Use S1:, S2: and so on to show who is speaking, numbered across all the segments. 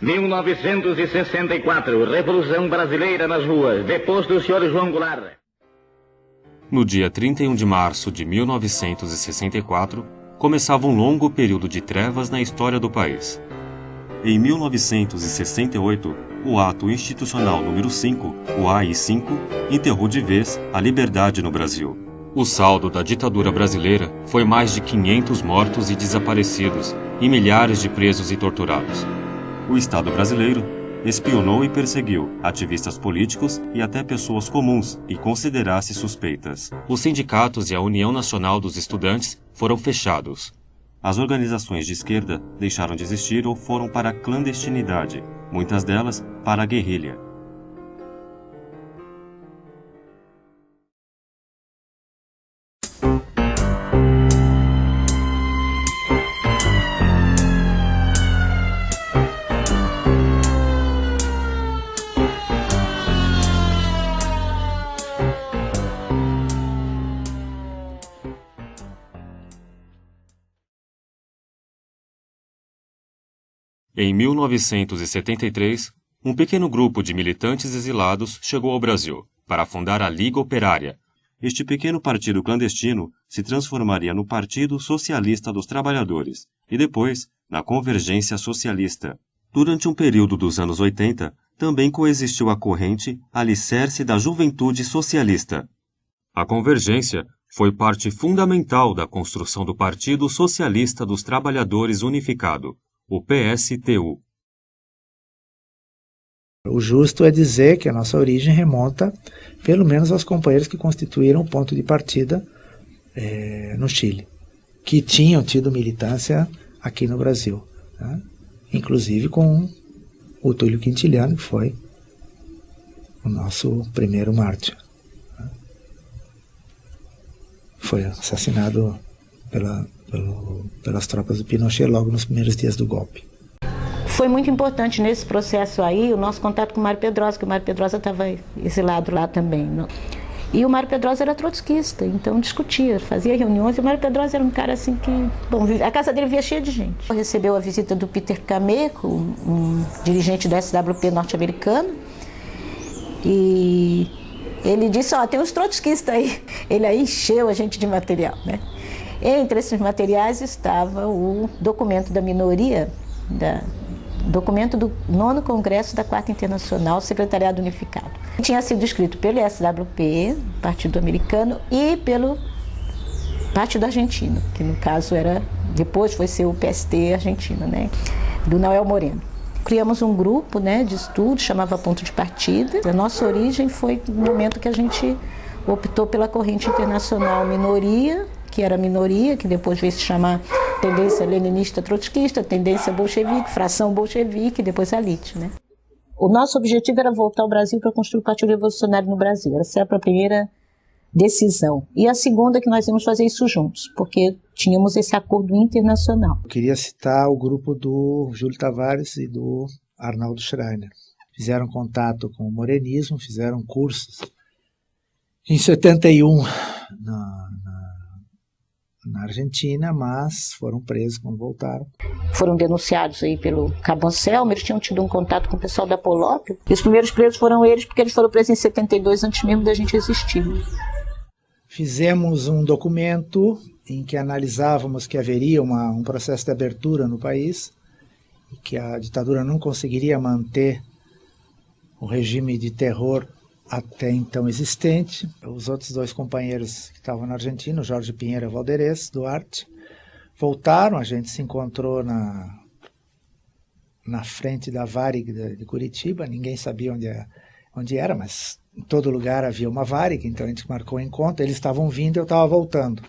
S1: 1964, Revolução Brasileira nas ruas, deposto do Sr. João Goulart.
S2: No dia 31 de março de 1964, começava um longo período de trevas na história do país. Em 1968, o Ato Institucional número 5, o AI-5, enterrou de vez a liberdade no Brasil. O saldo da ditadura brasileira foi mais de 500 mortos e desaparecidos e milhares de presos e torturados. O Estado brasileiro espionou e perseguiu ativistas políticos e até pessoas comuns que considerasse suspeitas. Os sindicatos e a União Nacional dos Estudantes foram fechados. As organizações de esquerda deixaram de existir ou foram para a clandestinidade, muitas delas para a guerrilha. Em 1973, um pequeno grupo de militantes exilados chegou ao Brasil para fundar a Liga Operária. Este pequeno partido clandestino se transformaria no Partido Socialista dos Trabalhadores e depois na Convergência Socialista. Durante um período dos anos 80, também coexistiu a corrente Alicerce da Juventude Socialista. A Convergência foi parte fundamental da construção do Partido Socialista dos Trabalhadores Unificado, o PSTU.
S3: O justo é dizer que a nossa origem remonta, pelo menos, aos companheiros que constituíram o ponto de partida no Chile, que tinham tido militância aqui no Brasil, né? Inclusive com o Túlio Quintiliano, que foi o nosso primeiro mártir, né? Foi assassinado pelas tropas do Pinochet logo nos primeiros dias do golpe.
S4: Foi muito importante nesse processo aí o nosso contato com o Mário Pedrosa, que o Mário Pedrosa estava exilado lá também, não? E o Mário Pedrosa era trotskista, então discutia, fazia reuniões, e o Mário Pedrosa era um cara assim que... Bom, a casa dele via cheia de gente. Recebeu a visita do Peter Cameco, um dirigente do SWP norte-americano, e ele disse, tem uns trotskistas aí. Ele aí encheu a gente de material, né? Entre esses materiais estava o documento da minoria, documento do 9º Congresso da 4ª Internacional, Secretariado Unificado. Tinha sido escrito pelo SWP, Partido Americano, e pelo Partido Argentino, que no caso depois foi ser o PST argentino, né, do Noel Moreno. Criamos um grupo, né, de estudo, chamava Ponto de Partida. A nossa origem foi no momento que a gente optou pela corrente internacional minoria, que era minoria, que depois veio se chamar tendência leninista trotskista, tendência bolchevique, fração bolchevique, depois a elite, né? O nosso objetivo era voltar ao Brasil para construir o Partido Revolucionário no Brasil. Essa era a primeira decisão. E a segunda que nós íamos fazer isso juntos, porque tínhamos esse acordo internacional.
S3: Eu queria citar o grupo do Júlio Tavares e do Arnaldo Schreiner. Fizeram contato com o morenismo, fizeram cursos. Em 71, na Argentina, mas foram presos quando voltaram.
S4: Foram denunciados aí pelo Cabo Anselmo, eles tinham tido um contato com o pessoal da Polópio. E os primeiros presos foram eles, porque eles foram presos em 72, antes mesmo da gente existir.
S3: Fizemos um documento em que analisávamos que haveria um processo de abertura no país, e que a ditadura não conseguiria manter o regime de terror até então existente. Os outros dois companheiros que estavam na Argentina, o Jorge Pinheiro e o Valderez Duarte, voltaram. A gente se encontrou na frente da Varig de Curitiba. Ninguém sabia onde era, mas em todo lugar havia uma Varig, então a gente marcou um encontro. Eles estavam vindo e eu estava voltando,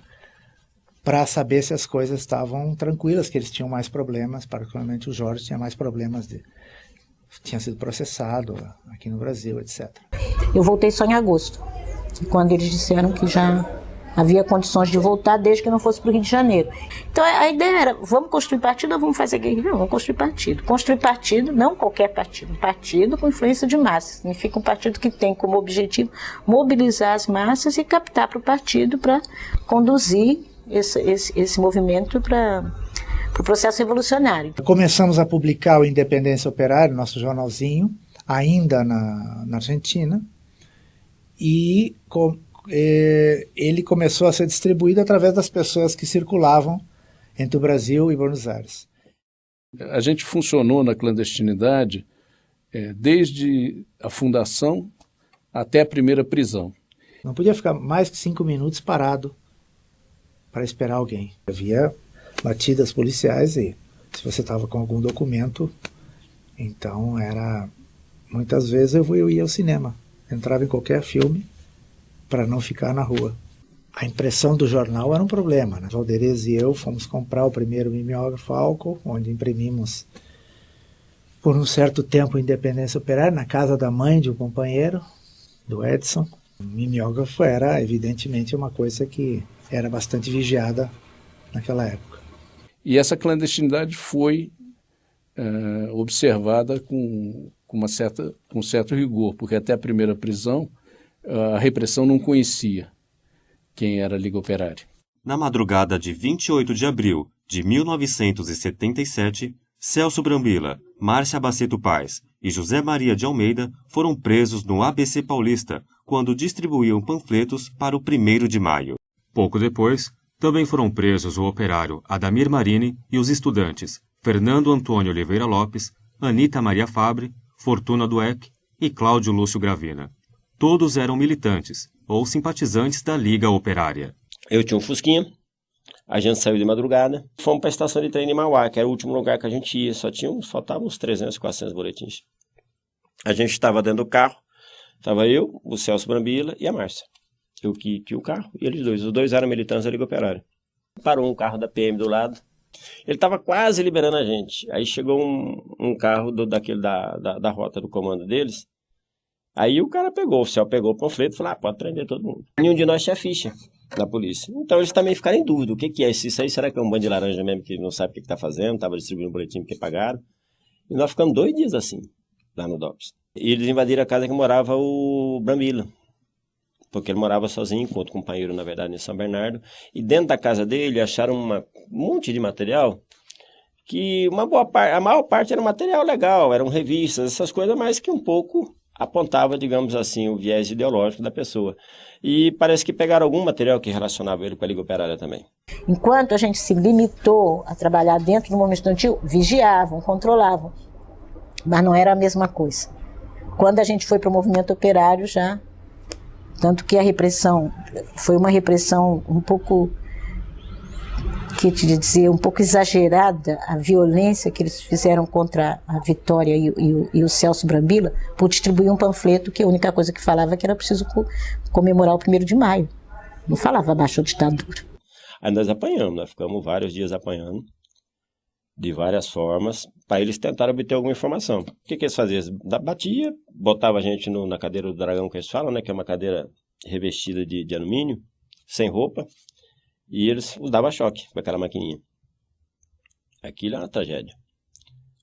S3: para saber se as coisas estavam tranquilas, que eles tinham mais problemas, particularmente o Jorge tinha mais problemas tinha sido processado aqui no Brasil, etc.
S4: Eu voltei só em agosto, quando eles disseram que já havia condições de voltar, desde que não fosse para o Rio de Janeiro. Então a ideia era, vamos construir partido ou vamos fazer guerrilha? Não, vamos construir partido. Construir partido, não qualquer partido, um partido com influência de massas. Significa um partido que tem como objetivo mobilizar as massas e captar para o partido para conduzir esse movimento para para o processo revolucionário.
S3: Começamos a publicar o Independência Operária, nosso jornalzinho, ainda na Argentina, e ele começou a ser distribuído através das pessoas que circulavam entre o Brasil e Buenos Aires.
S5: A gente funcionou na clandestinidade desde a fundação até a primeira prisão.
S3: Não podia ficar mais que 5 minutos parado para esperar alguém. Havia batidas policiais e se você estava com algum documento, então muitas vezes eu ia ao cinema, entrava em qualquer filme para não ficar na rua. A impressão do jornal era um problema, né? Valderez e eu fomos comprar o primeiro mimeógrafo álcool, onde imprimimos por um certo tempo Independência Operária, na casa da mãe de um companheiro, do Edson. O mimeógrafo era, evidentemente, uma coisa que era bastante vigiada naquela época.
S5: E essa clandestinidade foi observada com certo rigor, porque até a primeira prisão a repressão não conhecia quem era a Liga Operária.
S2: Na madrugada de 28 de abril de 1977, Celso Brambila, Márcia Baceto Paz e José Maria de Almeida foram presos no ABC Paulista quando distribuíam panfletos para o 1º de maio. Pouco depois, também foram presos o operário Adamir Marini e os estudantes Fernando Antônio Oliveira Lopes, Anita Maria Fabre, Fortuna Dueck e Cláudio Lúcio Gravina. Todos eram militantes ou simpatizantes da Liga Operária.
S6: Eu tinha um Fusquinha, a gente saiu de madrugada, fomos para a estação de trem de Mauá, que era o último lugar que a gente ia, faltavam uns 300, 400 boletins. A gente estava dentro do carro, estava eu, o Celso Brambila e a Márcia. Eu que tinha o carro e eles dois, os dois eram militantes da Liga Operária. Parou um carro da PM do lado, ele estava quase liberando a gente, aí chegou um carro da rota do comando deles. Aí o cara pegou, o oficial pegou o panfleto e falou, pode prender todo mundo. Nenhum de nós tinha ficha na polícia. Então eles também ficaram em dúvida, o que é isso aí? Será que é um bando de laranja mesmo que não sabe o que está fazendo, estava distribuindo um boletim porque pagaram? E nós ficamos 2 dias assim, lá no DOPS. E eles invadiram a casa que morava o Brambila, porque ele morava sozinho, com outro companheiro, na verdade, em São Bernardo. E dentro da casa dele acharam um monte de material, que a maior parte era material legal, eram revistas, essas coisas, mas que um pouco apontava, digamos assim, o viés ideológico da pessoa. E parece que pegaram algum material que relacionava ele com a Liga Operária também.
S4: Enquanto a gente se limitou a trabalhar dentro do movimento estudantil, vigiavam, controlavam, mas não era a mesma coisa. Quando a gente foi para o movimento operário já, tanto que a repressão foi uma repressão um pouco, um pouco exagerada, a violência que eles fizeram contra a Vitória e o Celso Brambila, por distribuir um panfleto que a única coisa que falava é que era preciso comemorar o 1º de maio. Não falava abaixo a ditadura.
S6: Aí nós apanhamos, nós ficamos vários dias apanhando, de várias formas, para eles tentarem obter alguma informação. O que eles faziam? Eles batia, botava a gente na cadeira do dragão que eles falam, né, que é uma cadeira revestida de alumínio, sem roupa, e eles davam choque com aquela maquininha. Aquilo era uma tragédia.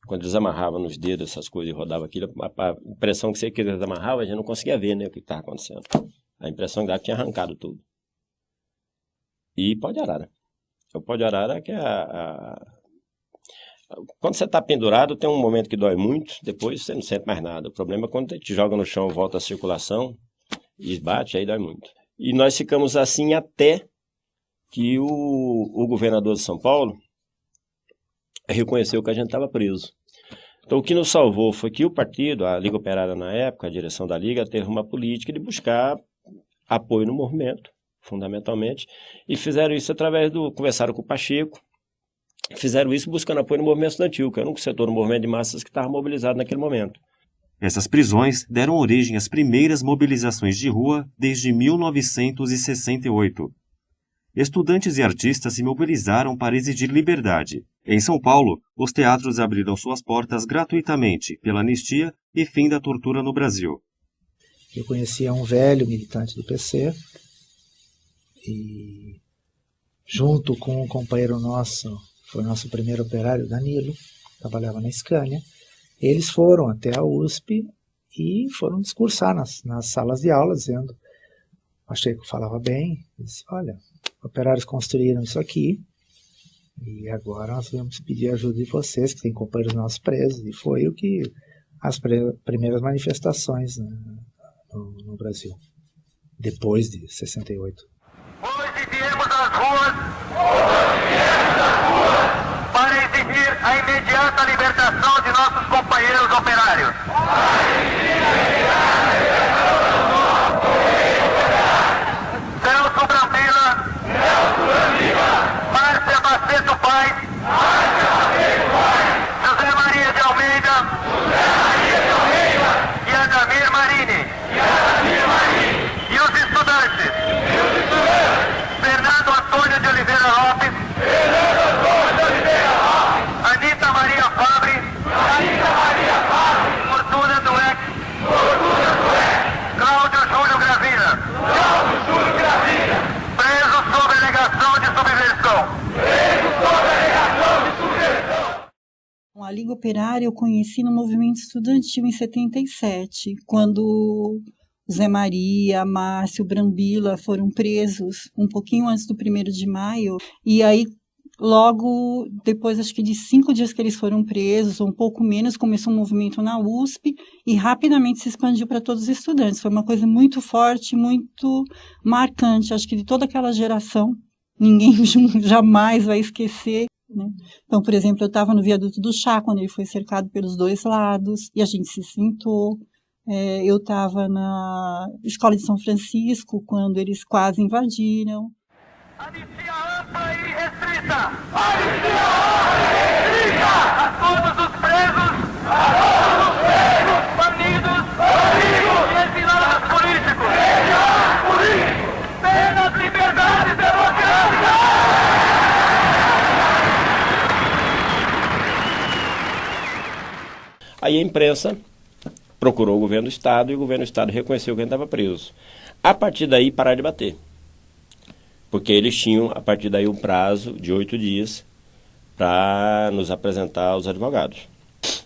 S6: Quando eles amarravam nos dedos essas coisas e rodavam aquilo, a impressão que eles amarravam, a gente não conseguia ver, né, o que estava acontecendo. A impressão que tinha arrancado tudo. E pau de arara. O pau de arara que é quando você está pendurado, tem um momento que dói muito, depois você não sente mais nada. O problema é quando te joga no chão, volta a circulação e bate, aí dói muito. E nós ficamos assim até que o governador de São Paulo reconheceu que a gente estava preso. Então o que nos salvou foi que o partido, a Liga Operária na época, a direção da Liga, teve uma política de buscar apoio no movimento, fundamentalmente, e fizeram isso conversaram com o Pacheco, fizeram isso buscando apoio no movimento estudantil, que era um setor do movimento de massas que estava mobilizado naquele momento.
S2: Essas prisões deram origem às primeiras mobilizações de rua desde 1968. Estudantes e artistas se mobilizaram para exigir liberdade. Em São Paulo, os teatros abriram suas portas gratuitamente pela anistia e fim da tortura no Brasil.
S3: Eu conhecia um velho militante do PC e, junto com um companheiro nosso, foi nosso primeiro operário, Danilo, trabalhava na Scania, eles foram até a USP e foram discursar nas salas de aula, dizendo, achei que falava bem, disse, olha, operários construíram isso aqui, E agora nós vamos pedir ajuda de vocês, que têm companheiros nossos presos. E foi o que as primeiras manifestações, né, no Brasil, depois de 68.
S7: Hoje viemos às ruas para exigir a imediata libertação de nossos companheiros operários. Celso Brambila, Márcia Baceto Paes, José Maria de Almeida e Adamir Marini. E os estudantes Fernando Antônio de Oliveira Lopes, Anita Maria Fabre, Fortuna Dueck, Cláudio Júlio Gravina, presos sob alegação de subversão.
S8: A Liga Operária eu conheci no movimento estudantil em 77, quando Zé Maria, Márcio, Brambila foram presos um pouquinho antes do 1º de maio, e aí logo depois, acho que de 5 dias que eles foram presos, ou um pouco menos, começou um movimento na USP e rapidamente se expandiu para todos os estudantes. Foi uma coisa muito forte, muito marcante, acho que de toda aquela geração, ninguém jamais vai esquecer, né? Então, por exemplo, eu estava no viaduto do Chá, quando ele foi cercado pelos dois lados, e a gente se sentou. Eu estava na Escola de São Francisco, quando eles quase invadiram.
S7: Anistia ampla e restrita! Anistia ampla e restrita! A todos os presos! A todos os presos! Banidos! Banidos! E exilados políticos! Exilados políticos! Penas, liberdade democrática!
S6: Aí a imprensa procurou o governo do Estado e o governo do Estado reconheceu quem estava preso. A partir daí, pararam de bater. Porque eles tinham, a partir daí, um prazo de 8 dias para nos apresentar aos advogados.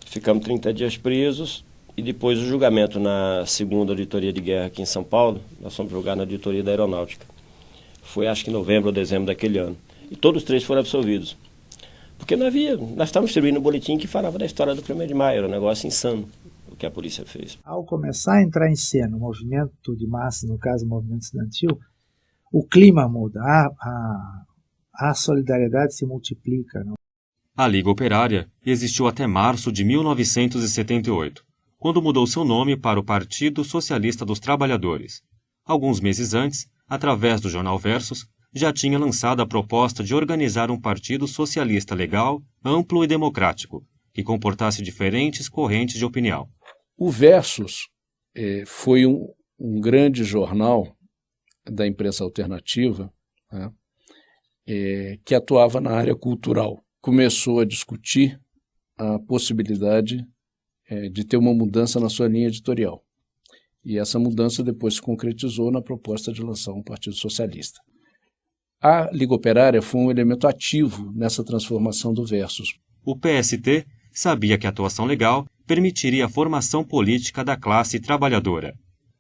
S6: Ficamos 30 dias presos e depois o julgamento na 2ª Auditoria de Guerra aqui em São Paulo, nós fomos julgar na Auditoria da Aeronáutica. Foi acho que em novembro ou dezembro daquele ano. E todos os 3 foram absolvidos. Porque nós estávamos distribuindo um boletim que falava da história do 1º de maio, era um negócio insano o que a polícia fez.
S3: Ao começar a entrar em cena o movimento de massa, no caso o movimento estudantil, o clima muda, a solidariedade se multiplica. Não?
S2: A Liga Operária existiu até março de 1978, quando mudou seu nome para o Partido Socialista dos Trabalhadores. Alguns meses antes, através do jornal Versus, já tinha lançado a proposta de organizar um partido socialista legal, amplo e democrático, que comportasse diferentes correntes de opinião.
S5: O Versus foi um grande jornal da imprensa alternativa, né, que atuava na área cultural. Começou a discutir a possibilidade de ter uma mudança na sua linha editorial. E essa mudança depois se concretizou na proposta de lançar um partido socialista. A Liga Operária foi um elemento ativo nessa transformação do Versus.
S2: O PST sabia que a atuação legal permitiria a formação política da classe trabalhadora.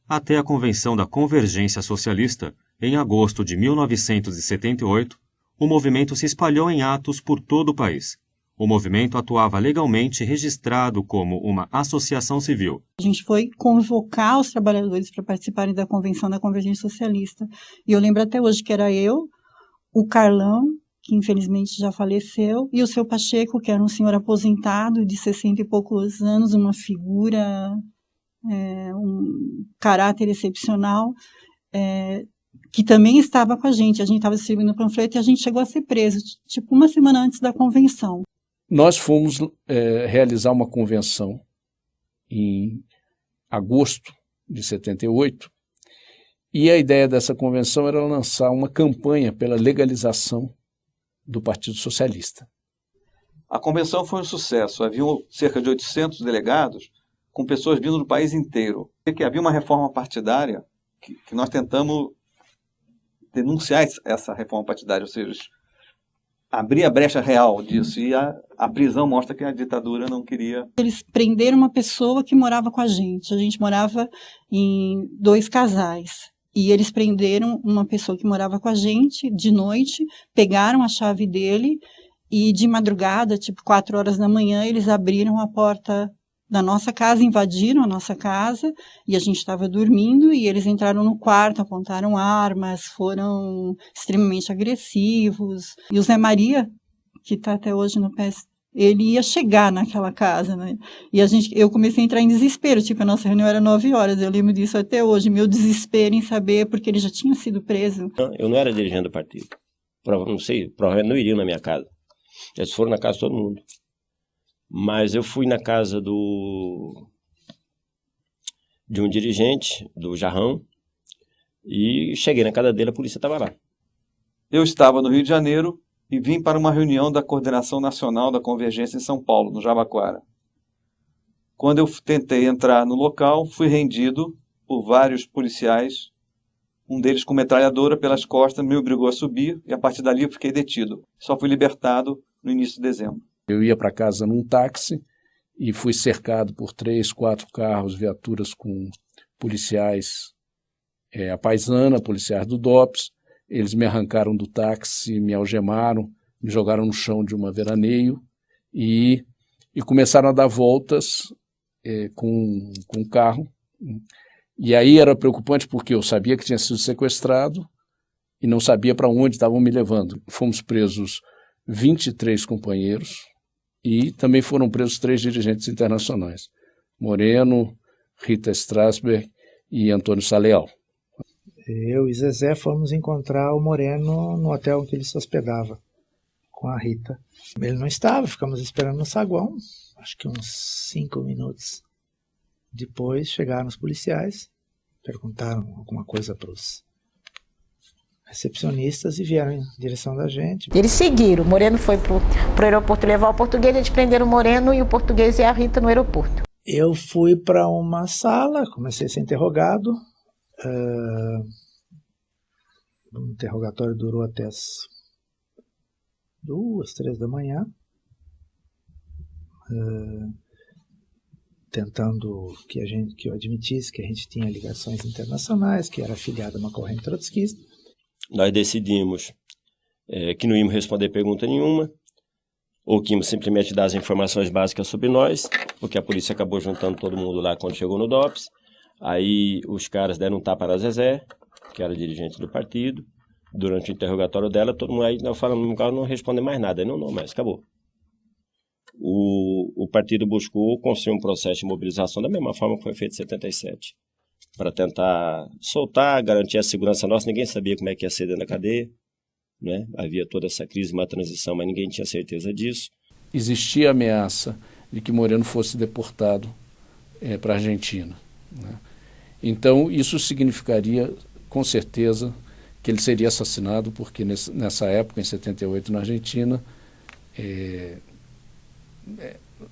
S2: Até a Convenção da Convergência Socialista, em agosto de 1978, o movimento se espalhou em atos por todo o país. O movimento atuava legalmente registrado como uma associação civil.
S8: A gente foi convocar os trabalhadores para participarem da Convenção da Convergência Socialista. E eu lembro até hoje que era eu, o Carlão, que infelizmente já faleceu, e o seu Pacheco, que era um senhor aposentado de 60 e poucos anos, uma figura, um caráter excepcional, que também estava com a gente. A gente estava distribuindo o panfleto e a gente chegou a ser preso, tipo uma semana antes da convenção.
S5: Nós fomos realizar uma convenção em agosto de 78, e a ideia dessa convenção era lançar uma campanha pela legalização do Partido Socialista.
S9: A convenção foi um sucesso. Havia cerca de 800 delegados, com pessoas vindo do país inteiro. Que havia uma reforma partidária que nós tentamos denunciar essa reforma partidária, ou seja, abrir a brecha real disso. E a prisão mostra que a ditadura não queria.
S8: Eles prenderam uma pessoa que morava com a gente. A gente morava em 2 casais. E eles prenderam uma pessoa que morava com a gente de noite, pegaram a chave dele E de madrugada, tipo 4 horas da manhã, eles abriram a porta da nossa casa, invadiram a nossa casa, e a gente estava dormindo, e eles entraram no quarto, apontaram armas, foram extremamente agressivos. E o Zé Maria, que está até hoje no PS, ele ia chegar naquela casa, né? E eu comecei a entrar em desespero, tipo, a nossa reunião era 9 horas, eu lembro disso até hoje, meu desespero em saber, porque ele já tinha sido preso.
S6: Eu não era dirigente do partido, não sei, provavelmente não iriam na minha casa. Eles foram na casa de todo mundo. Mas eu fui na casa de um dirigente, do Jarrão, e cheguei na casa dele, a polícia estava lá.
S9: Eu estava no Rio de Janeiro e vim para uma reunião da Coordenação Nacional da Convergência em São Paulo, no Jabaquara. Quando eu tentei entrar no local, fui rendido por vários policiais, um deles com metralhadora pelas costas, me obrigou a subir e a partir dali eu fiquei detido. Só fui libertado no início de dezembro.
S5: Eu ia para casa num táxi e fui cercado por 3, 4 carros, viaturas com policiais à paisana, policiais do DOPS. Eles me arrancaram do táxi, me algemaram, me jogaram no chão de uma veraneio e começaram a dar voltas com o carro. E aí era preocupante porque eu sabia que tinha sido sequestrado e não sabia para onde estavam me levando. Fomos presos 23 companheiros e também foram presos 3 dirigentes internacionais, Moreno, Rita Strasberg e Antônio Saleal.
S3: Eu e Zezé fomos encontrar o Moreno no hotel em que ele se hospedava, com a Rita. Ele não estava, ficamos esperando no saguão, acho que uns 5 minutos. Depois chegaram os policiais, perguntaram alguma coisa para os recepcionistas e vieram em direção da gente.
S4: Eles seguiram, o Moreno foi pro aeroporto levar o português, eles prenderam o Moreno e o português e a Rita no aeroporto.
S3: Eu fui para uma sala, comecei a ser interrogado. O interrogatório durou até as 2, 3 da manhã. Tentando que eu admitisse que a gente tinha ligações internacionais, que era afiliado a uma corrente trotskista.
S6: Nós decidimos que não íamos responder pergunta nenhuma, ou que íamos simplesmente dar as informações básicas sobre nós, porque a polícia acabou juntando todo mundo lá quando chegou no DOPS. Aí os caras deram um tapa na Zezé, que era dirigente do partido. Durante o interrogatório dela, todo mundo aí, nós falamos, no carro não responde mais nada. Não, mas acabou. O partido buscou construir um processo de mobilização da mesma forma que foi feito em 77, para tentar soltar, garantir a segurança nossa. Ninguém sabia como é que ia ser dentro da cadeia, né? Havia toda essa crise, uma transição, mas ninguém tinha certeza disso.
S5: Existia a ameaça de que Moreno fosse deportado para a Argentina, né? Então, isso significaria, com certeza, que ele seria assassinado, porque nessa época, em 78, na Argentina,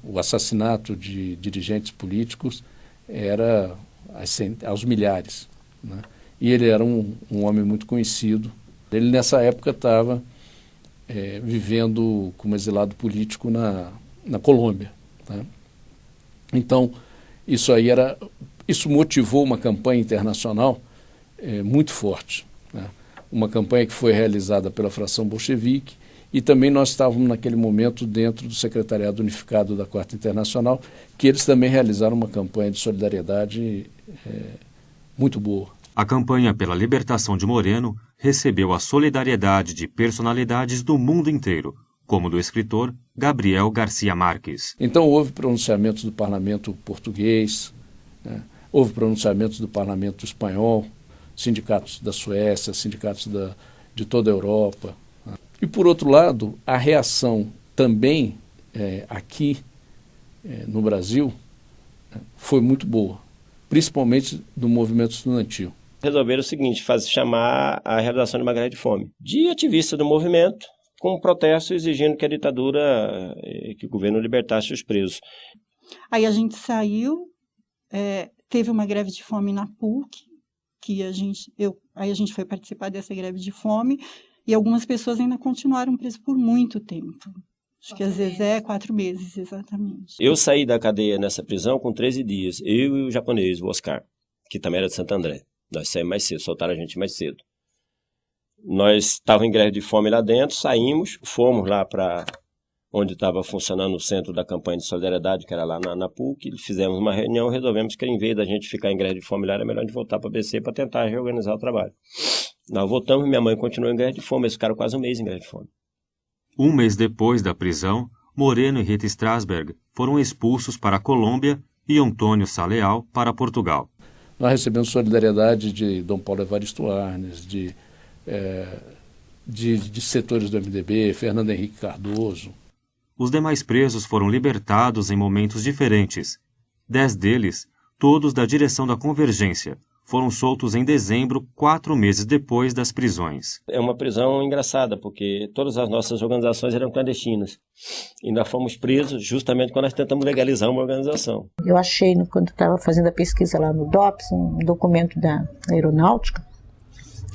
S5: o assassinato de dirigentes políticos era aos milhares, né? E ele era um homem muito conhecido. Ele, nessa época, estava vivendo como exilado político na Colômbia, tá? Então, isso motivou uma campanha internacional muito forte, né? Uma campanha que foi realizada pela fração bolchevique, e também nós estávamos naquele momento dentro do Secretariado Unificado da Quarta Internacional, que eles também realizaram uma campanha de solidariedade muito boa.
S2: A campanha pela libertação de Moreno recebeu a solidariedade de personalidades do mundo inteiro, como do escritor Gabriel Garcia Marques.
S5: Então houve pronunciamentos do parlamento português, né? Houve pronunciamentos do parlamento espanhol, sindicatos da Suécia, sindicatos de toda a Europa. E, por outro lado, a reação também aqui no Brasil foi muito boa, principalmente do movimento estudantil.
S6: Resolveram o seguinte, chamar a realização de uma greve de fome de ativista do movimento, com um protesto exigindo que a ditadura, que o governo libertasse os presos.
S8: Aí a gente saiu, teve uma greve de fome na PUC, que aí a gente foi participar dessa greve de fome, e algumas pessoas ainda continuaram presas por muito tempo. Acho que às vezes 4 meses, exatamente.
S6: Eu saí da cadeia nessa prisão com 13 dias, eu e o japonês, o Oscar, que também era de Santo André. Nós saímos mais cedo, soltaram a gente mais cedo. Nós estávamos em greve de fome lá dentro, saímos, fomos lá para onde estava funcionando o centro da campanha de solidariedade, que era lá na PUC. Fizemos uma reunião e resolvemos que, em vez da gente ficar em greve de fome, era melhor a gente voltar para a BC para tentar reorganizar o trabalho. Nós voltamos e minha mãe continuou em greve de fome. Eles ficaram quase um mês em greve de fome.
S2: Um mês depois da prisão, Moreno e Rita Strasberg foram expulsos para a Colômbia e Antônio Sá Leal para Portugal.
S5: Nós recebemos solidariedade de Dom Paulo Evaristo Arnes, de setores do MDB, Fernando Henrique Cardoso.
S2: Os demais presos foram libertados em momentos diferentes. 10 deles, todos da direção da Convergência, foram soltos em dezembro, 4 meses depois das prisões.
S6: É uma prisão engraçada, porque todas as nossas organizações eram clandestinas. E nós fomos presos justamente quando nós tentamos legalizar uma organização.
S4: Eu achei, quando estava fazendo a pesquisa lá no DOPS, um documento da Aeronáutica,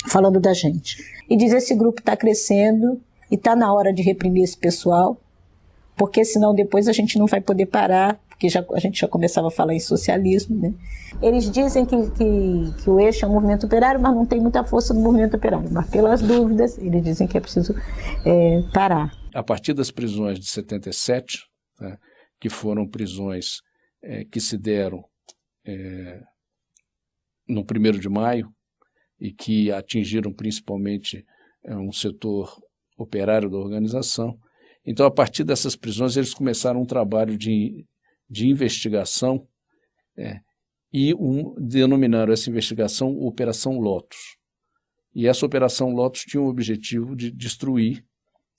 S4: falando da gente. E diz: esse grupo está crescendo e está na hora de reprimir esse pessoal, porque senão depois a gente não vai poder parar, porque a gente já começava a falar em socialismo, né? Eles dizem que o eixo é um movimento operário, mas não tem muita força no movimento operário. Mas pelas dúvidas, eles dizem que é preciso parar.
S5: A partir das prisões de 77, né, que foram prisões que se deram no 1º de maio e que atingiram principalmente um setor operário da organização. Então, a partir dessas prisões, eles começaram um trabalho de investigação e denominaram essa investigação Operação Lotus. E essa Operação Lotus tinha o objetivo de destruir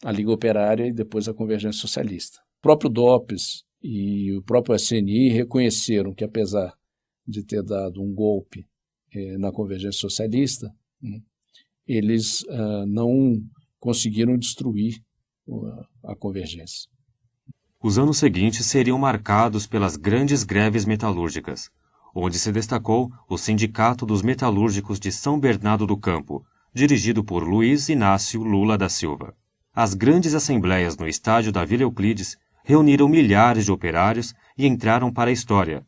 S5: a Liga Operária e depois a Convergência Socialista. O próprio DOPS e o próprio SNI reconheceram que, apesar de ter dado um golpe na Convergência Socialista, eles não conseguiram destruir a Convergência.
S2: Os anos seguintes seriam marcados pelas grandes greves metalúrgicas, onde se destacou o Sindicato dos Metalúrgicos de São Bernardo do Campo, dirigido por Luiz Inácio Lula da Silva. As grandes assembleias no estádio da Vila Euclides reuniram milhares de operários e entraram para a história.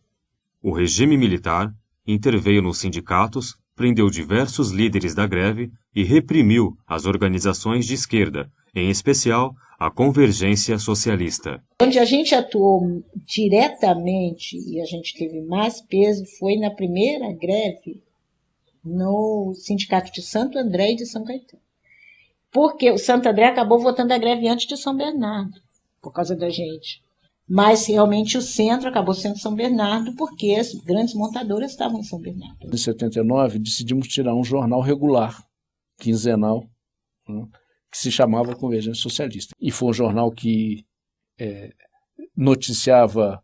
S2: O regime militar interveio nos sindicatos, prendeu diversos líderes da greve e reprimiu as organizações de esquerda, em especial a Convergência Socialista.
S4: Onde a gente atuou diretamente e a gente teve mais peso foi na primeira greve no Sindicato de Santo André e de São Caetano. Porque o Santo André acabou votando a greve antes de São Bernardo, por causa da gente. Mas realmente o centro acabou sendo São Bernardo, porque as grandes montadoras estavam em São Bernardo.
S5: Em 79, decidimos tirar um jornal regular, quinzenal, né, que se chamava Convergência Socialista. E foi um jornal que noticiava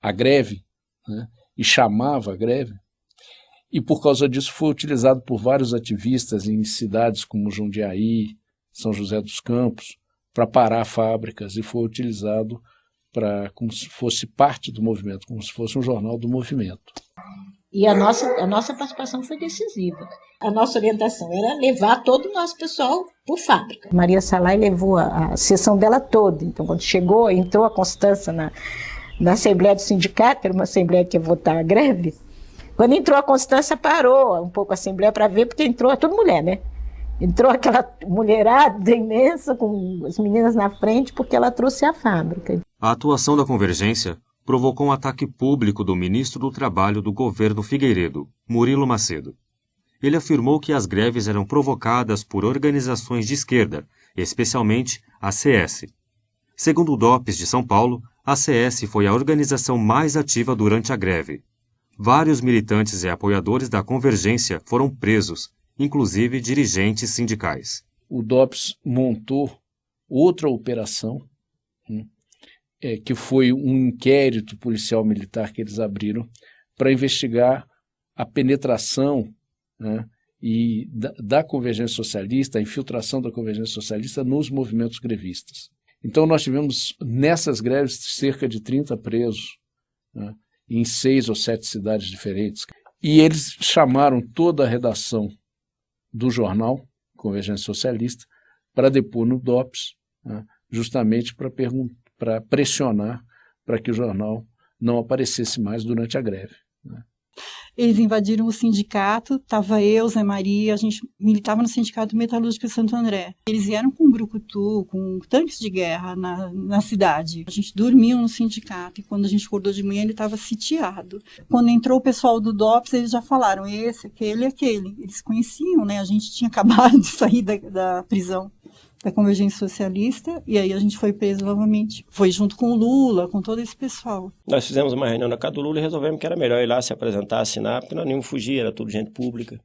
S5: a greve, né, e chamava a greve. E por causa disso foi utilizado por vários ativistas em cidades como Jundiaí, São José dos Campos, para parar fábricas, e foi utilizado como se fosse parte do movimento, como se fosse um jornal do movimento.
S4: E a nossa participação foi decisiva. A nossa orientação era levar todo o nosso pessoal por fábrica. Maria Salai levou a sessão dela toda. Então, quando entrou a Constância na Assembleia do Sindicato, era uma Assembleia que ia votar a greve. Quando entrou a Constância, parou um pouco a Assembleia para ver, porque entrou tudo mulher, né? Entrou aquela mulherada imensa, com as meninas na frente, porque ela trouxe a fábrica.
S2: A atuação da Convergência provocou um ataque público do ministro do Trabalho do governo Figueiredo, Murilo Macedo. Ele afirmou que as greves eram provocadas por organizações de esquerda, especialmente a CS. Segundo o DOPS de São Paulo, a CS foi a organização mais ativa durante a greve. Vários militantes e apoiadores da Convergência foram presos, inclusive dirigentes sindicais.
S5: O DOPS montou outra operação, que foi um inquérito policial-militar que eles abriram para investigar a penetração, né, e da Convergência Socialista, a infiltração da Convergência Socialista nos movimentos grevistas. Então nós tivemos nessas greves cerca de 30 presos, né, em 6 ou 7 cidades diferentes. E eles chamaram toda a redação do jornal Convergência Socialista para depor no DOPS, né, justamente para pressionar para que o jornal não aparecesse mais durante a greve, né.
S8: Eles invadiram o sindicato, estava eu, Zé Maria, a gente militava no Sindicato Metalúrgico de Santo André. Eles vieram com brucutu, com tanques de guerra na cidade. A gente dormiu no sindicato e quando a gente acordou de manhã ele estava sitiado. Quando entrou o pessoal do DOPS, eles já falaram, esse, aquele e aquele. Eles conheciam, né? A gente tinha acabado de sair da prisão da Convergência Socialista, e aí a gente foi preso novamente. Foi junto com o Lula, com todo esse pessoal.
S6: Nós fizemos uma reunião na casa do Lula e resolvemos que era melhor ir lá se apresentar, assinar, porque nós não íamos fugir, era tudo gente pública.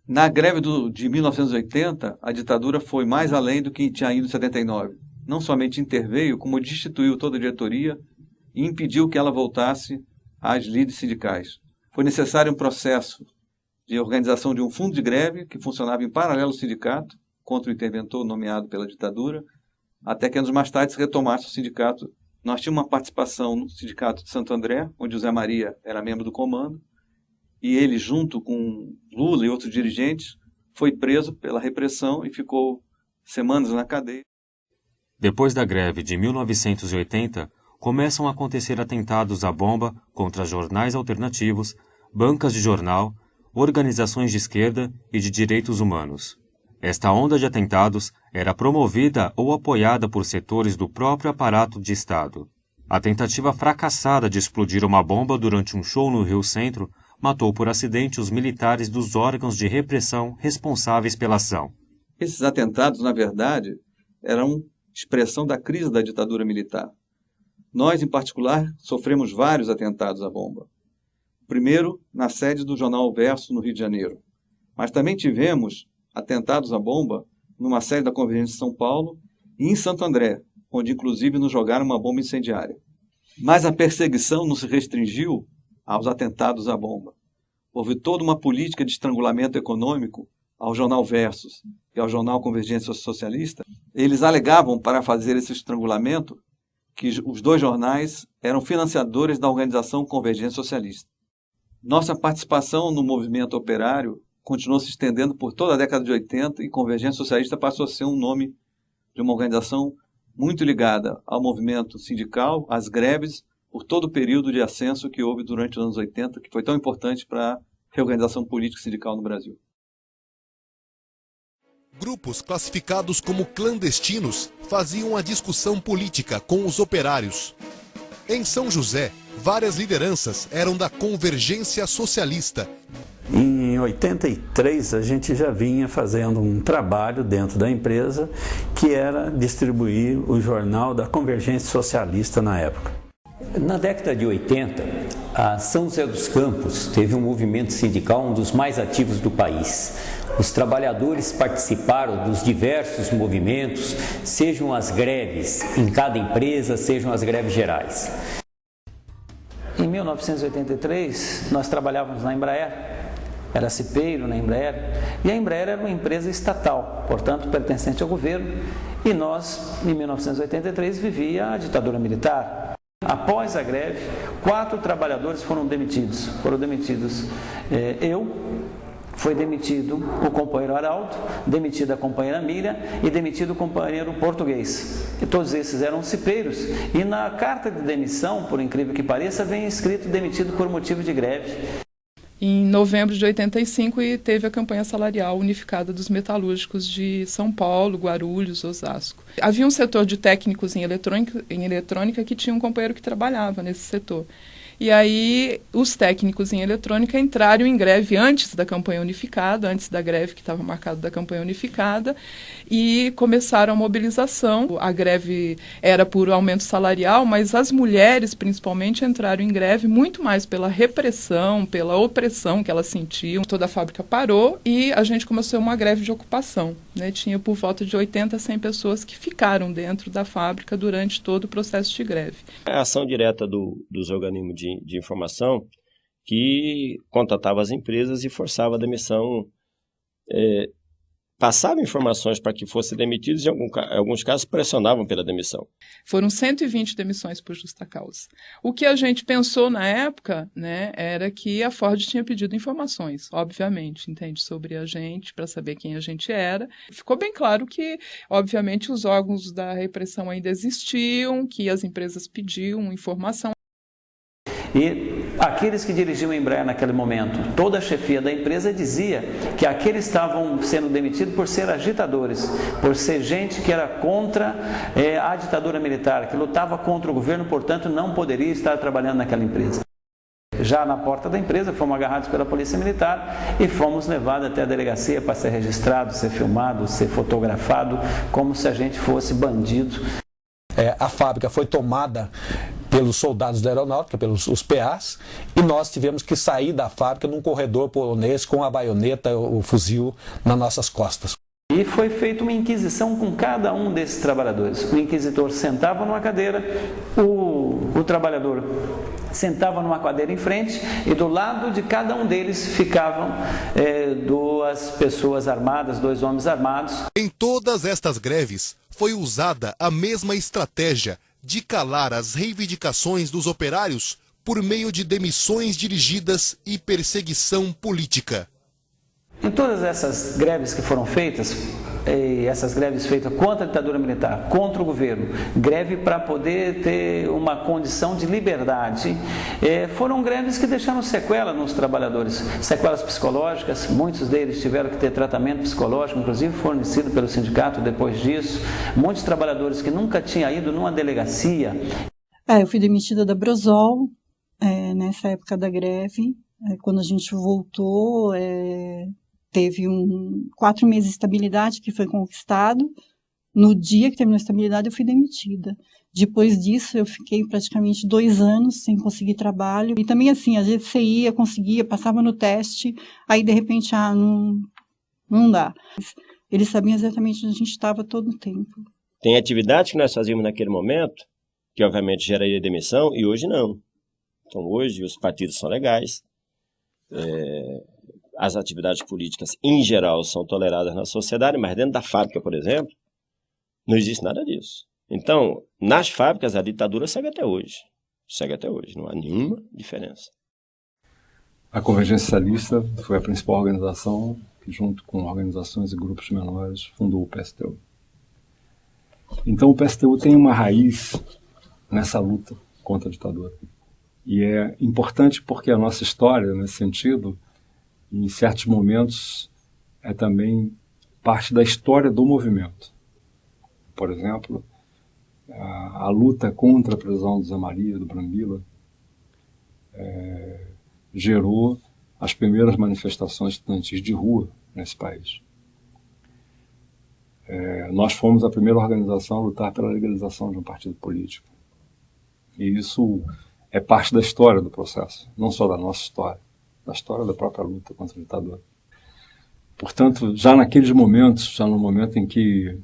S9: Na greve de 1980, a ditadura foi mais além do que tinha ido em 79. Não somente interveio, como destituiu toda a diretoria e impediu que ela voltasse às lides sindicais. Foi necessário um processo de organização de um fundo de greve que funcionava em paralelo ao sindicato, contra o interventor nomeado pela ditadura, até que anos mais tarde se retomasse o sindicato. Nós tínhamos uma participação no sindicato de Santo André, onde o Zé Maria era membro do comando, e ele, junto com Lula e outros dirigentes, foi preso pela repressão e ficou semanas na cadeia.
S2: Depois da greve de 1980, começam a acontecer atentados à bomba contra jornais alternativos, bancas de jornal, organizações de esquerda e de direitos humanos. Esta onda de atentados era promovida ou apoiada por setores do próprio aparato de Estado. A tentativa fracassada de explodir uma bomba durante um show no Rio Centro matou por acidente os militares dos órgãos de repressão responsáveis pela ação.
S9: Esses atentados, na verdade, eram expressão da crise da ditadura militar. Nós, em particular, sofremos vários atentados à bomba. O primeiro, na sede do jornal O Verso, no Rio de Janeiro. Mas também tivemos atentados à bomba numa sede da Convergência de São Paulo e em Santo André, onde inclusive nos jogaram uma bomba incendiária. Mas a perseguição não se restringiu aos atentados à bomba. Houve toda uma política de estrangulamento econômico ao jornal Versus e ao jornal Convergência Socialista. Eles alegavam para fazer esse estrangulamento que os dois jornais eram financiadores da organização Convergência Socialista. Nossa participação no movimento operário continuou se estendendo por toda a década de 80 e Convergência Socialista passou a ser um nome de uma organização muito ligada ao movimento sindical, às greves, por todo o período de ascenso que houve durante os anos 80, que foi tão importante para a reorganização política e sindical no Brasil.
S10: Grupos classificados como clandestinos faziam a discussão política com os operários. Em São José, várias lideranças eram da Convergência Socialista.
S11: Em 83, a gente já vinha fazendo um trabalho dentro da empresa que era distribuir o jornal da Convergência Socialista na época. Na década de 80, a São José dos Campos teve um movimento sindical um dos mais ativos do país. Os trabalhadores participaram dos diversos movimentos, sejam as greves em cada empresa, sejam as greves gerais. Em 1983, nós trabalhávamos na Embraer. Era cipeiro na Embraer, e a Embraer era uma empresa estatal, portanto pertencente ao governo, e nós, em 1983, vivia a ditadura militar. Após a greve, 4 trabalhadores foram demitidos. Foi demitido o companheiro Araldo, demitida a companheira Miriam e demitido o companheiro português. E todos esses eram cipeiros, e na carta de demissão, por incrível que pareça, vem escrito demitido por motivo de greve.
S12: Em novembro de 85 teve a campanha salarial unificada dos metalúrgicos de São Paulo, Guarulhos, Osasco. Havia um setor de técnicos em eletrônica que tinha um companheiro que trabalhava nesse setor. E aí os técnicos em eletrônica entraram em greve antes da campanha unificada, antes da greve que estava marcada da campanha unificada, e começaram a mobilização. A greve era por aumento salarial, mas as mulheres, principalmente, entraram em greve muito mais pela repressão, pela opressão que elas sentiam. Toda a fábrica parou e a gente começou uma greve de ocupação, né? Tinha por volta de 80 a 100 pessoas que ficaram dentro da fábrica durante todo o processo de greve.
S6: A ação direta dos organismos de informação que contatava as empresas e forçava a demissão, passava informações para que fossem demitidos e, em alguns casos, pressionavam pela demissão.
S12: Foram 120 demissões por justa causa. O que a gente pensou na época, né, era que a Ford tinha pedido informações, obviamente, entende, sobre a gente, para saber quem a gente era. Ficou bem claro que, obviamente, os órgãos da repressão ainda existiam, que as empresas pediam informação.
S11: E aqueles que dirigiam a Embraer naquele momento, toda a chefia da empresa dizia que aqueles estavam sendo demitidos por ser agitadores, por ser gente que era contra a ditadura militar, que lutava contra o governo, portanto não poderia estar trabalhando naquela empresa. Já na porta da empresa, fomos agarrados pela polícia militar e fomos levados até a delegacia para ser registrado, ser filmado, ser fotografado, como se a gente fosse bandido.
S13: A fábrica foi tomada pelos soldados da aeronáutica, pelos os PAs, e nós tivemos que sair da fábrica num corredor polonês com a baioneta, o fuzil nas nossas costas.
S11: E foi feita uma inquisição com cada um desses trabalhadores. O inquisitor sentava numa cadeira, o trabalhador sentava numa cadeira em frente e do lado de cada um deles ficavam duas pessoas armadas, dois homens armados.
S10: Em todas estas greves foi usada a mesma estratégia de calar as reivindicações dos operários por meio de demissões dirigidas e perseguição política.
S11: Em todas essas greves que foram feitas, essas greves feitas contra a ditadura militar, contra o governo, greve para poder ter uma condição de liberdade, foram greves que deixaram sequela nos trabalhadores, sequelas psicológicas. Muitos deles tiveram que ter tratamento psicológico, inclusive fornecido pelo sindicato depois disso. Muitos trabalhadores que nunca tinham ido numa delegacia.
S8: Eu fui demitida da Brosol nessa época da greve. Quando a gente voltou, teve 4 meses de estabilidade que foi conquistado. No dia que terminou a estabilidade, eu fui demitida. Depois disso, eu fiquei praticamente 2 anos sem conseguir trabalho. E também, assim, às vezes você ia, conseguia, passava no teste, aí, de repente, não dá. Eles sabiam exatamente onde a gente estava todo o tempo.
S6: Tem atividades que nós fazíamos naquele momento, que obviamente geraria demissão, e hoje não. Então, hoje, os partidos são legais. As atividades políticas, em geral, são toleradas na sociedade, mas dentro da fábrica, por exemplo, não existe nada disso. Então, nas fábricas, a ditadura segue até hoje. Segue até hoje, não há nenhuma diferença.
S14: A Convergência Socialista foi a principal organização que, junto com organizações e grupos menores, fundou o PSTU. Então, o PSTU tem uma raiz nessa luta contra a ditadura. E é importante porque a nossa história, nesse sentido, em certos momentos, é também parte da história do movimento. Por exemplo, a luta contra a prisão do Zé Maria, do Brambila, gerou as primeiras manifestações estudantis de rua nesse país. Nós fomos a primeira organização a lutar pela legalização de um partido político. E isso é parte da história do processo, não só da nossa história, da história da própria luta contra a ditadura. Portanto, já naqueles momentos, já no momento em que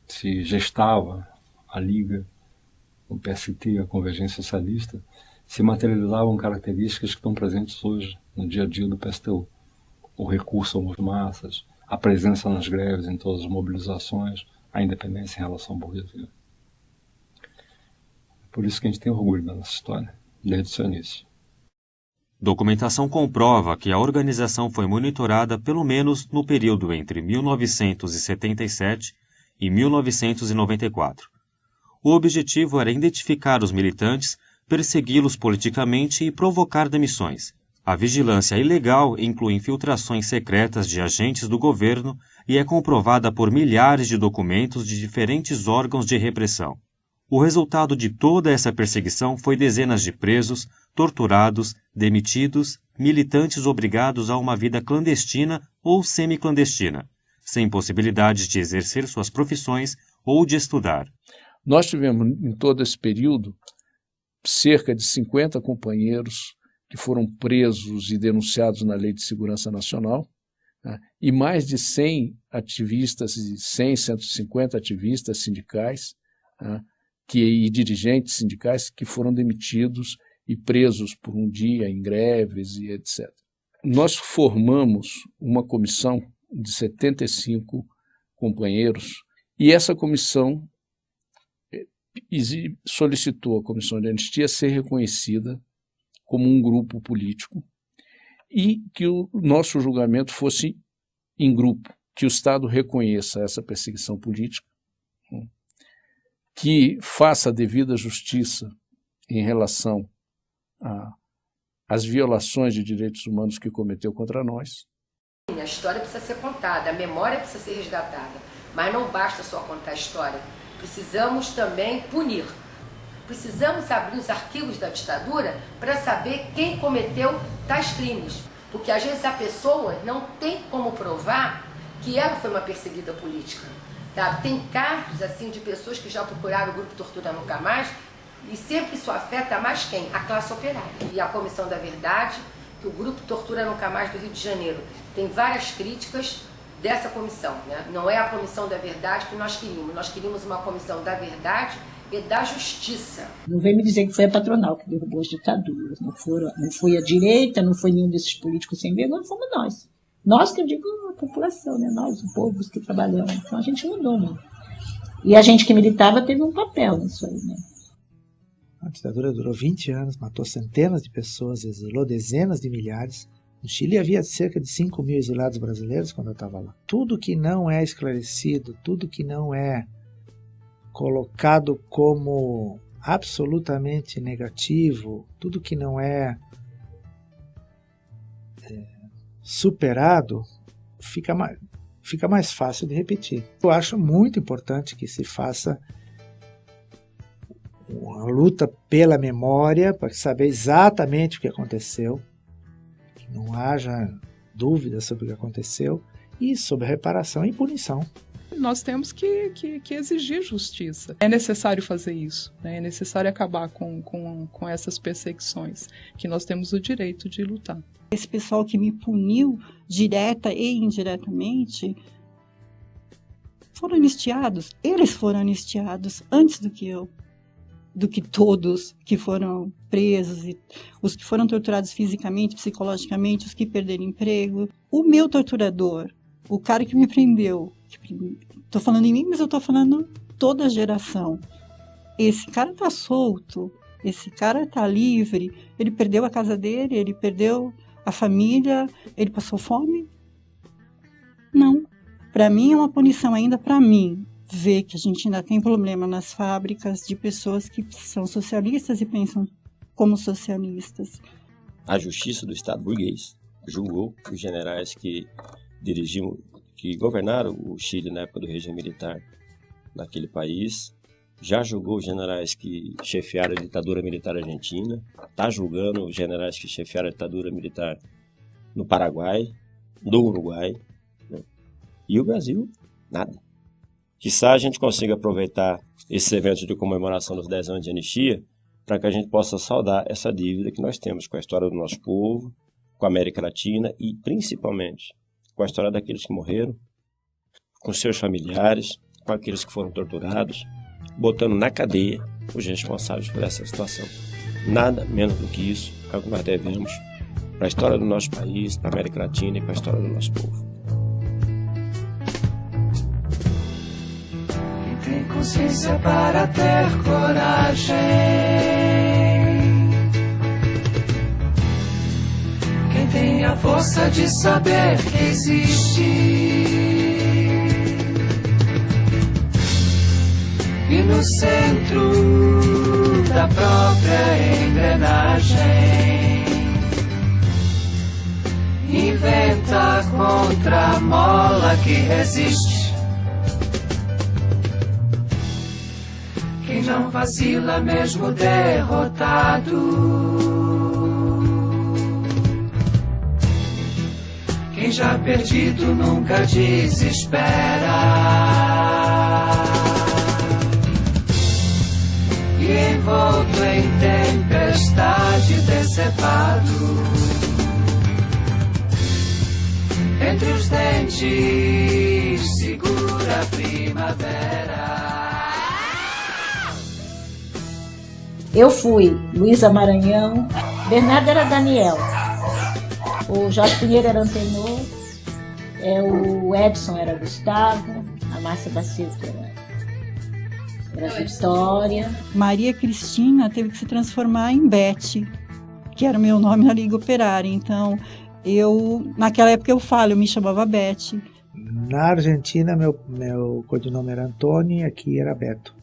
S14: se gestava a Liga, o PST, a Convergência Socialista, se materializavam características que estão presentes hoje no dia a dia do PSTU. O recurso às massas, a presença nas greves, em todas as mobilizações, a independência em relação à burguesia. Por isso que a gente tem orgulho da nossa história, desde o seu início.
S2: Documentação comprova que a organização foi monitorada pelo menos no período entre 1977 e 1994. O objetivo era identificar os militantes, persegui-los politicamente e provocar demissões. A vigilância ilegal inclui infiltrações secretas de agentes do governo e é comprovada por milhares de documentos de diferentes órgãos de repressão. O resultado de toda essa perseguição foi dezenas de presos, torturados, demitidos, militantes obrigados a uma vida clandestina ou semiclandestina, sem possibilidades de exercer suas profissões ou de estudar.
S5: Nós tivemos, em todo esse período, cerca de 50 companheiros que foram presos e denunciados na Lei de Segurança Nacional, né, e mais de 100 ativistas, 150 ativistas sindicais, né, e dirigentes sindicais que foram demitidos e presos por um dia em greves e etc. Nós formamos uma comissão de 75 companheiros e essa comissão solicitou à Comissão de Anistia ser reconhecida como um grupo político e que o nosso julgamento fosse em grupo, que o Estado reconheça essa perseguição política, que faça a devida justiça em relação as violações de direitos humanos que cometeu contra nós.
S15: A história precisa ser contada, a memória precisa ser resgatada, mas não basta só contar a história. Precisamos também punir. Precisamos abrir os arquivos da ditadura para saber quem cometeu tais crimes. Porque às vezes a pessoa não tem como provar que ela foi uma perseguida política. Tá? Tem casos assim de pessoas que já procuraram o Grupo Tortura Nunca Mais e sempre isso afeta mais quem? A classe operária. E a Comissão da Verdade, que o Grupo Tortura Nunca Mais do Rio de Janeiro tem várias críticas dessa comissão, né? Não é a Comissão da Verdade que nós queríamos uma Comissão da Verdade e da Justiça.
S16: Não vem me dizer que foi a patronal que derrubou as ditaduras, não foi a direita, não foi nenhum desses políticos sem vergonha, fomos nós. Nós, que eu digo a população, né? Nós, o povo que trabalhamos. Então a gente mudou, né? E a gente que militava teve um papel nisso aí, né?
S3: A ditadura durou 20 anos, matou centenas de pessoas, exilou dezenas de milhares. No Chile havia cerca de 5 mil exilados brasileiros quando eu estava lá. Tudo que não é esclarecido, tudo que não é colocado como absolutamente negativo, tudo que não é superado, fica mais fácil de repetir. Eu acho muito importante que se faça uma luta pela memória, para saber exatamente o que aconteceu, que não haja dúvidas sobre o que aconteceu, e sobre reparação e punição.
S12: Nós temos que exigir justiça. É necessário fazer isso, né? É necessário acabar com essas perseguições, que nós temos o direito de lutar.
S8: Esse pessoal que me puniu, direta e indiretamente, foram anistiados. Eles foram anistiados antes do que eu, do que todos que foram presos, e os que foram torturados fisicamente, psicologicamente, os que perderam emprego. O meu torturador, o cara que me prendeu, estou falando em mim, mas eu estou falando toda a geração. Esse cara está solto, esse cara está livre, ele perdeu a casa dele, ele perdeu a família, ele passou fome? Não. Para mim é uma punição ainda para mim, ver que a gente ainda tem problema nas fábricas de pessoas que são socialistas e pensam como socialistas.
S6: A justiça do Estado burguês julgou os generais que governaram o Chile na época do regime militar naquele país, já julgou os generais que chefiaram a ditadura militar argentina, está julgando os generais que chefiaram a ditadura militar no Paraguai, no Uruguai, né? E o Brasil, nada. Quizá a gente consiga aproveitar esses eventos de comemoração dos 10 anos de anistia para que a gente possa saldar essa dívida que nós temos com a história do nosso povo, com a América Latina e, principalmente, com a história daqueles que morreram, com seus familiares, com aqueles que foram torturados, botando na cadeia os responsáveis por essa situação. Nada menos do que isso é o que nós devemos para a história do nosso país, para a América Latina e para a história do nosso povo.
S7: Quem tem consciência para ter coragem, quem tem a força de saber que existe, e no centro da própria engrenagem inventa contra a mola que resiste. Quem não vacila mesmo derrotado, quem já perdido nunca desespera, e envolto em tempestade decepado, entre os dentes segura a primavera.
S16: Eu fui Luísa Maranhão, Bernardo era Daniel, o Jorge Pinheiro era Antenor, o Edson era Gustavo, a Márcia Bacilto era Vitória.
S8: Maria Cristina teve que se transformar em Bete, que era o meu nome na Liga Operária. Então, naquela época eu me chamava Bete.
S3: Na Argentina, meu codinome era Antônio e aqui era Beto.